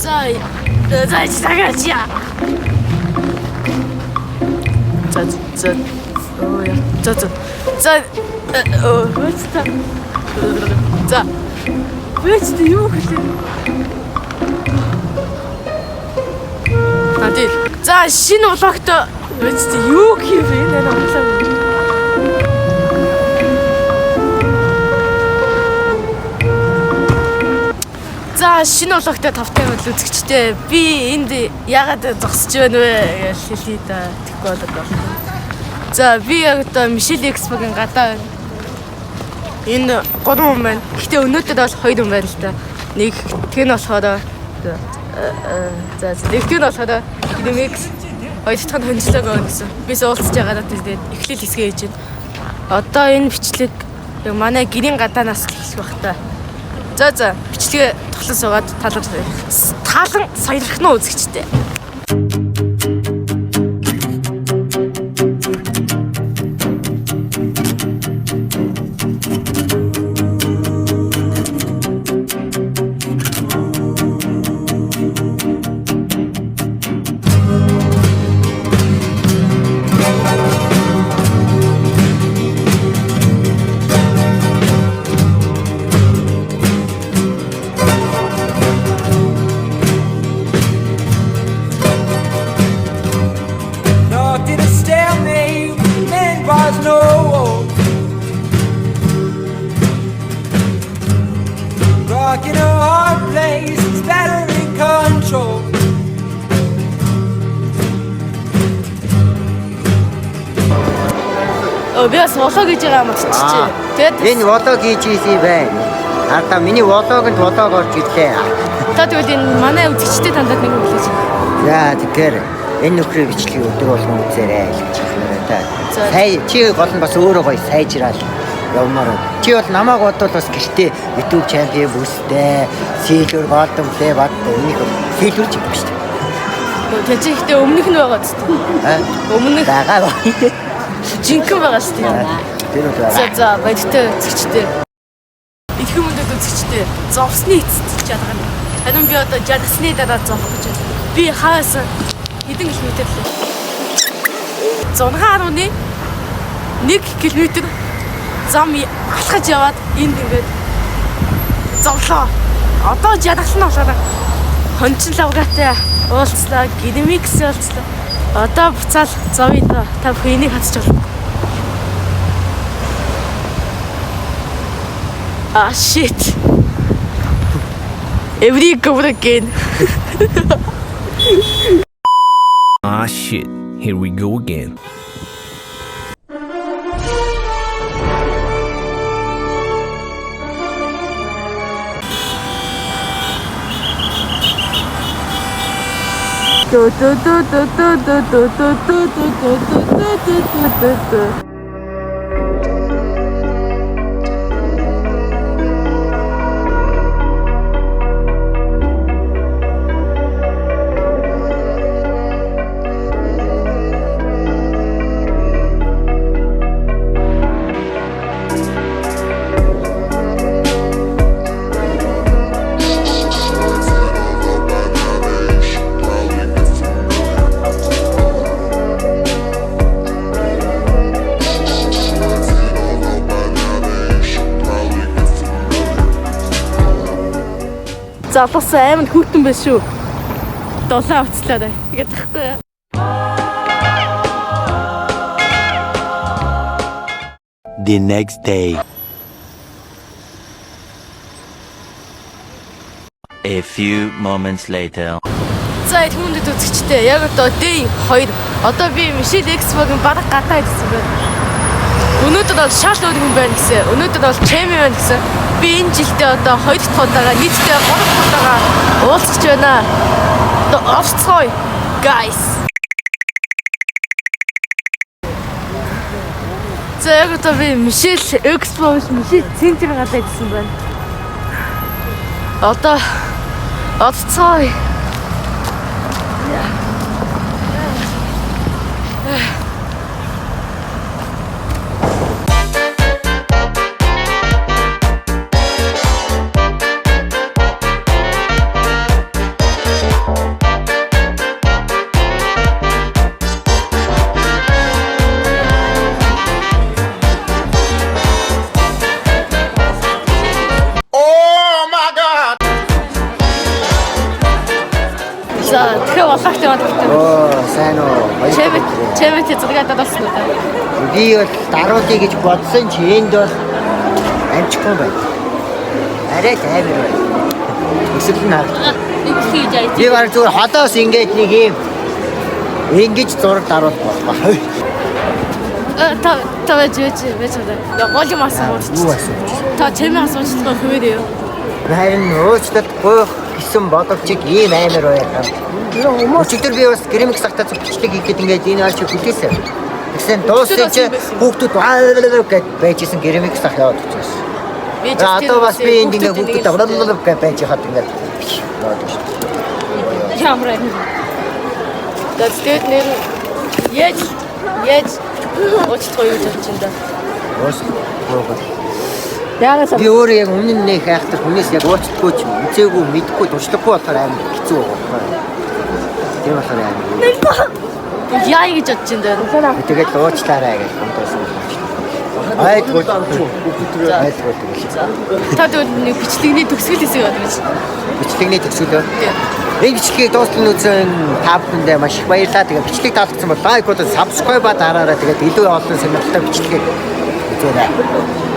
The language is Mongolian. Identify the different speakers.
Speaker 1: 在цагаачаа. Вэчтэй юу хэлээ? Надад. За шинэ улаагт вэчтэй юу хийв энэ амлаа. За шинэ улаагт тавтай бол үзэгчтэй. Би энд яагаад зогсож байна вэ гэж хэлээ да. Тэгэхгүй болоод. За би яг одоо Мишель Экспогийн гадаа энэ 3 хүн байна. Гэхдээ өнөөдөр бол 2 хүн байна л да. Нэг тэг нь болохоор за нэг тэг нь болохоор Димикс хоёр дахь нь хонцлог өгнө гэсэн. Бис уулзж байгаа надад тэгээд эхлэл хэсгээ хийж байна. Одоо энэ бичлэг яг манай гэрийн гадаанаас хийх байх та. За бичлэгээ тоглон суугаад талан саялах нь үзэгчтэй.
Speaker 2: In a hard place, it's better in control.
Speaker 1: Биас волоо гэж байгаа мацчихжээ.
Speaker 3: Тэгээд энэ волоо хийж ийсэн байна. Арда миний волоогонд волоог орж ирлээ.
Speaker 1: Та тэгвэл энэ манай үзэгчтэй тандад нэг юм хэлээч.
Speaker 3: За тэгэхээр энэ нөхрийн бичлэгийг өдөр болгон үзээрэй гэж хэлмээр та. Сая чи гол нь бас өөрөө гоё сайжраал явмаар. Чи бол намайг бодвол бас гэртээ YouTube чанал бүстэй, сэлвэр голдон плей бат энийг сэлвэрч юм шүү дээ.
Speaker 1: Тэр чинь ихтэй өмнөх нь байгаа ч тийм. Өмнөх
Speaker 3: байгаа.
Speaker 1: жинхэнэ байгаа шүү дээ.
Speaker 3: Тэр үү байгаа.
Speaker 1: За баяртай үзэгчтэй. Их хүмүүдэд үзэгчтэй. Зовсны эцэст чадах юм. Харин би одоо жаргасны дараа зовх гэж байна. Би хаасан хэдэн километр лээ. 110.1 км зам алхаж яваад энд ингээд зовлоо. Одоо жаргал нь болоод хончин лавгатай уулзлаа, Гидмикс уулзлаа. Одоо буцаал зовё доо. Та бүхэн энийг хацж болно. Ah shit. Every go again.
Speaker 4: Ah shit. Here we go again.
Speaker 1: Залуус амар хүүтэн байсан шүү. 7 авцлаа тэгээд тахгүй.
Speaker 3: The next day.
Speaker 5: A few moments later.
Speaker 1: За хүмүүдэд үзэгчтэй. Яг одоо day 2. Одоо би Мишель Экспогийн бараг гадаа ирсэн байна. Өнөөдөр бол шал өөр хүн байна гэсэн. Өнөөдөр бол Чэми байна гэсэн. Би энэ жилдээ одоо 2 дахь удаага нийтдээ 3 дахь удаага уулзч байна. Одоо офцгой guys. За яг одоо би Мишель Экспо Мишель центр гадаа ирсэн байна. Одоо офцгой За тэгэхээр болоогт яваад тавтай.
Speaker 3: Оо сайн уу.
Speaker 1: Чемэт зэрэг дадалсан уу?
Speaker 3: Би бол даруулъя гэж бодсон чи энд бол амжихгүй байна. Арай тайвар байна. Өсөл нь харагдав.
Speaker 1: Хийж яа.
Speaker 3: Би баг зүгээр холоос ингээд нэг юм ингэж зураг даруул болох.
Speaker 1: Та вэж. Я гол юм асууж.
Speaker 3: Юу асууж?
Speaker 1: Та чемээ асууж байгаа хөвөрөө.
Speaker 3: Харин өөчлөд гоох гэсэн бодогчиг ийм амар байна. Өчигдөр би бас гэрэмэг сахтаа бичлэг хийхэд ингээд энэ арчиг хүлээсэн. Тэгсэн дууссан чи хүүхдүүд гэж байжсэн гэрэмэг сах яваад очсон. Одоо бас би энд ингээд хүүхдүүд гэж байж хаад ингээд яваад очсон.
Speaker 1: Ямар юм. Тэд нэр яаж очтгоо юу гэж чинь да.
Speaker 3: Өөс гоогоо.
Speaker 1: Яагаад
Speaker 3: Би өөрөө яг өмнө нь нэг хайхтар хүнээс яг уучлахгүй ч үзээгүй мэдхгүй туршлагагүй болохоор амар хэцүү байгаа. Тэр болохоор амар.
Speaker 1: яа гэж бодож чинь да.
Speaker 3: Тэгээд уучлаарай гэж хамтаасан. Айдгүй.
Speaker 1: Та нэг бичлэгний төгсгөл хэсэг байдаг гэж.
Speaker 3: Бичлэгний төгсгөл. Энэ бичлэгийг дуустал үзэн та бүхэндээ маш их баярлалаа. Тэгээд бичлэг таалагдсан бол лайк болон subscribe дараарай. Тэгээд илүү олон сонирхолтой бичлэгийг үзээрэй.